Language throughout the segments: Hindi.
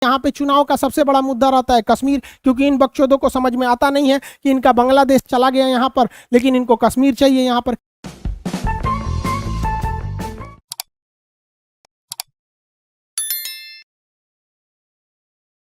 यहाँ पे चुनाव का सबसे बड़ा मुद्दा रहता है कश्मीर, क्योंकि इन बकचोदों को समझ में आता नहीं है कि इनका बांग्लादेश चला गया यहाँ पर, लेकिन इनको कश्मीर चाहिए यहाँ पर।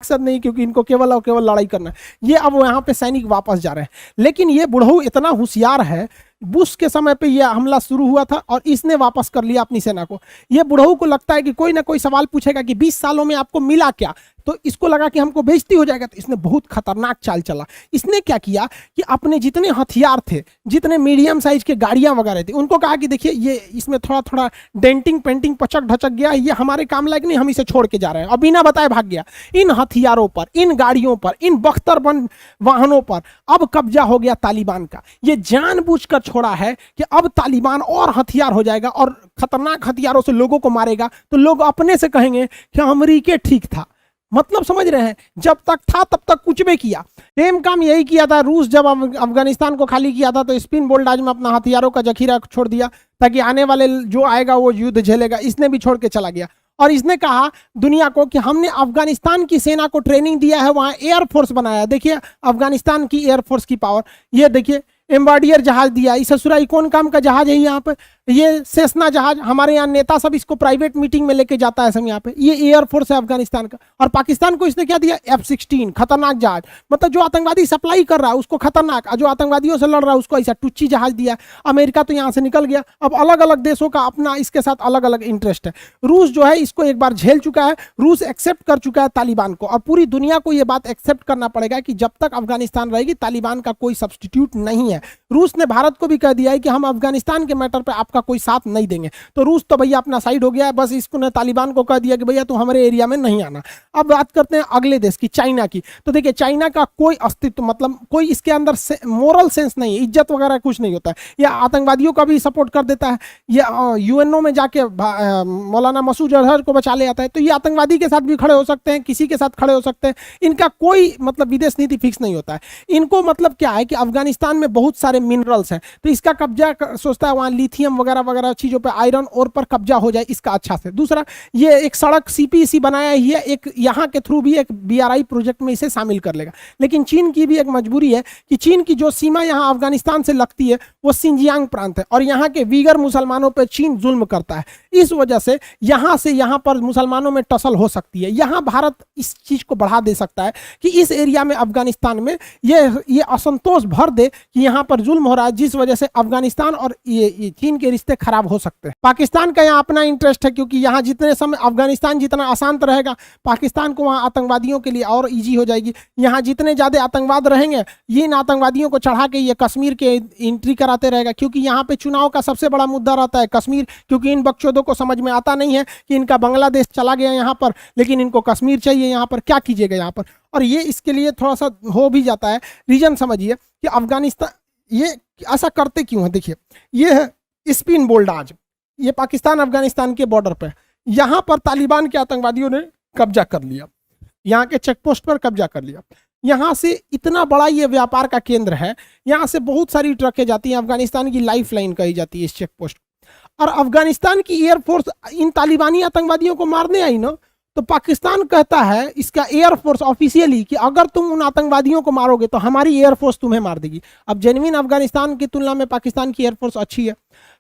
मकसद नहीं, क्योंकि इनको केवल और केवल लड़ाई करना है। ये अब यहाँ पे सैनिक वापस जा रहे हैं, लेकिन ये बुढ़ऊ इतना होशियार है, बुश के समय पे यह हमला शुरू हुआ था और इसने वापस कर लिया अपनी सेना को। ये बुढ़ऊ को लगता है कि कोई ना कोई सवाल पूछेगा कि 20 सालों में आपको मिला क्या, तो इसको लगा कि हमको बेइज्जती हो जाएगा, तो इसने बहुत खतरनाक चाल चला। इसने क्या किया कि अपने जितने हथियार थे, जितने मीडियम साइज के गाड़ियां वगैरह थी, उनको कहा कि देखिए ये इसमें थोड़ा थोड़ा डेंटिंग पेंटिंग पचक ढचक गया, ये हमारे काम लायक नहीं, हम इसे छोड़ के जा रहे हैं, और बिना बताए भाग गया। इन हथियारों पर, इन गाड़ियों पर, इन बख्तरबंद वाहनों पर अब कब्जा हो गया तालिबान का। ये जानबूझकर छोड़ा है कि अब तालिबान और हथियार हो जाएगा और खतरनाक हथियारों से लोगों को मारेगा, तो लोग अपने से कहेंगे कि अमेरिका ठीक था। मतलब समझ रहे हैं, जब तक था तब तक कुछ भी किया। सेम काम यही किया था रूस, जब अफगानिस्तान को खाली किया था तो स्पिन बोल्डाज में अपना हथियारों का जखीरा छोड़ दिया ताकि आने वाले जो आएगा वो युद्ध झेलेगा। इसने भी छोड़ के चला गया और इसने कहा दुनिया को कि हमने अफगानिस्तान की सेना को ट्रेनिंग दिया है, वहां एयरफोर्स बनाया। देखिए अफगानिस्तान की एयरफोर्स की पावर, ये देखिए एम्बार्डियर जहाज दिया। इस ससुराई कौन काम का जहाज है यहाँ पे, ये सेस्ना जहाज। हमारे यहाँ नेता सब इसको प्राइवेट मीटिंग में लेके जाता है सब यहाँ पे। ये एयरफोर्स है अफगानिस्तान का। और पाकिस्तान को इसने क्या दिया, F-16 खतरनाक जहाज। मतलब जो आतंकवादी सप्लाई कर रहा है उसको खतरनाक, जो आतंकवादियों से लड़ रहा है उसको ऐसा टुच्ची जहाज दिया। अमेरिका तो यहाँ से निकल गया। अब अलग अलग देशों का अपना इसके साथ अलग अलग इंटरेस्ट है। रूस जो है इसको एक बार झेल चुका है, रूस एक्सेप्ट कर चुका है तालिबान को, और पूरी दुनिया को यह बात एक्सेप्ट करना पड़ेगा कि जब तक अफगानिस्तान रहेगी तालिबान का कोई सब्सटीट्यूट नहीं है। रूस ने भारत को भी कह दिया है कि हम अफगानिस्तान के मैटर पे आपका कोई साथ नहीं देंगे। तो रूस तो भैया अपना साइड हो गया है, बस इसको ने तालिबान को कह दिया कि भैया तू हमारे एरिया में नहीं आना। अब बात करते हैं अगले देश की, चाइना की। तो देखिए चाइना का कोई अस्तित्व, मतलब कोई इसके अंदर मोरल सेंस नहीं है, इज्जत वगैरह कुछ नहीं होता है। यह आतंकवादियों का भी सपोर्ट कर देता है, ये यूएनओ में जाके मौलाना मसूद अजहर को बचा ले आता है। तो ये आतंकवादी के साथ भी खड़े हो सकते हैं, किसी के साथ खड़े हो सकते हैं। इनका कोई मतलब विदेश नीति फिक्स नहीं होता है। इनको मतलब क्या है कि अफगानिस्तान में बहुत सारे मिनरल्स हैं, तो इसका कब्जा सोचता है वहां लिथियम वगैरह वगैरह चीजों पे, आयरन और पर कब्जा हो जाए इसका अच्छा से। दूसरा, ये एक सड़क सीपीसी बनाया ही है, एक यहाँ के थ्रू भी एक बीआरआई प्रोजेक्ट में इसे शामिल कर लेगा। लेकिन चीन की भी एक मजबूरी है कि चीन की जो सीमा यहाँ अफगानिस्तान से लगती है वो सिंजियांग प्रांत है, और यहाँ के वीगर मुसलमानों पर चीन जुल्म करता है। इस वजह से यहाँ पर मुसलमानों में टसल हो सकती है। यहाँ भारत इस चीज को बढ़ा दे सकता है कि इस एरिया में अफगानिस्तान में ये असंतोष भर दे कि यहाँ पर जुल्म हो रहा है, जिस वजह से अफगानिस्तान और ये चीन के रिश्ते खराब हो सकते हैं। पाकिस्तान का यहाँ अपना इंटरेस्ट है, क्योंकि यहाँ जितने समय अफगानिस्तान जितना अशांत रहेगा, पाकिस्तान को वहाँ आतंकवादियों के लिए और इजी हो जाएगी। यहाँ जितने ज्यादा आतंकवाद रहेंगे, ये इन आतंकवादियों को चढ़ा के ये कश्मीर के एंट्री कराते रहेगा, क्योंकि यहाँ पे चुनाव का सबसे बड़ा मुद्दा रहता है कश्मीर, क्योंकि इन बकचोदों को समझ में आता नहीं है कि इनका बांग्लादेश चला गया यहाँ पर, लेकिन इनको कश्मीर चाहिए यहाँ पर। क्या कीजिएगा यहाँ पर, और ये इसके लिए थोड़ा सा हो भी जाता है। रीजन समझिए कि अफगानिस्तान ये ऐसा करते क्यों है। देखिए ये है स्पिन बोल्डाज, ये पाकिस्तान अफगानिस्तान के बॉर्डर पे, यहाँ पर तालिबान के आतंकवादियों ने कब्जा कर लिया, यहाँ के चेक पोस्ट पर कब्जा कर लिया। यहाँ से इतना बड़ा ये व्यापार का केंद्र है, यहाँ से बहुत सारी ट्रकें जाती हैं, अफगानिस्तान की लाइफ लाइन कही जाती है इस चेक पोस्ट। और अफगानिस्तान की एयरफोर्स इन तालिबानी आतंकवादियों को मारने आई ना, तो पाकिस्तान कहता है इसका एयरफोर्स ऑफिशियली कि अगर तुम उन आतंकवादियों को मारोगे तो हमारी एयरफोर्स तुम्हें मार देगी। अब जेन्युइन अफगानिस्तान की तुलना में पाकिस्तान की एयरफोर्स अच्छी है,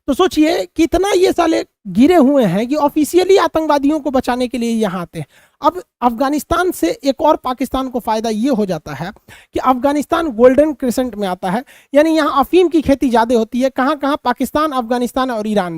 तो सोचिए कितना ये साले गिरे हुए हैं कि ऑफिशियली आतंकवादियों को बचाने के लिए यहाँ आते हैं। अब अफगानिस्तान से एक और पाकिस्तान को फायदा ये हो जाता है कि अफगानिस्तान गोल्डन क्रिसेंट में आता है, यानी यहाँ अफीम की खेती ज्यादा होती है। कहाँ कहाँ, पाकिस्तान, अफगानिस्तान और ईरान।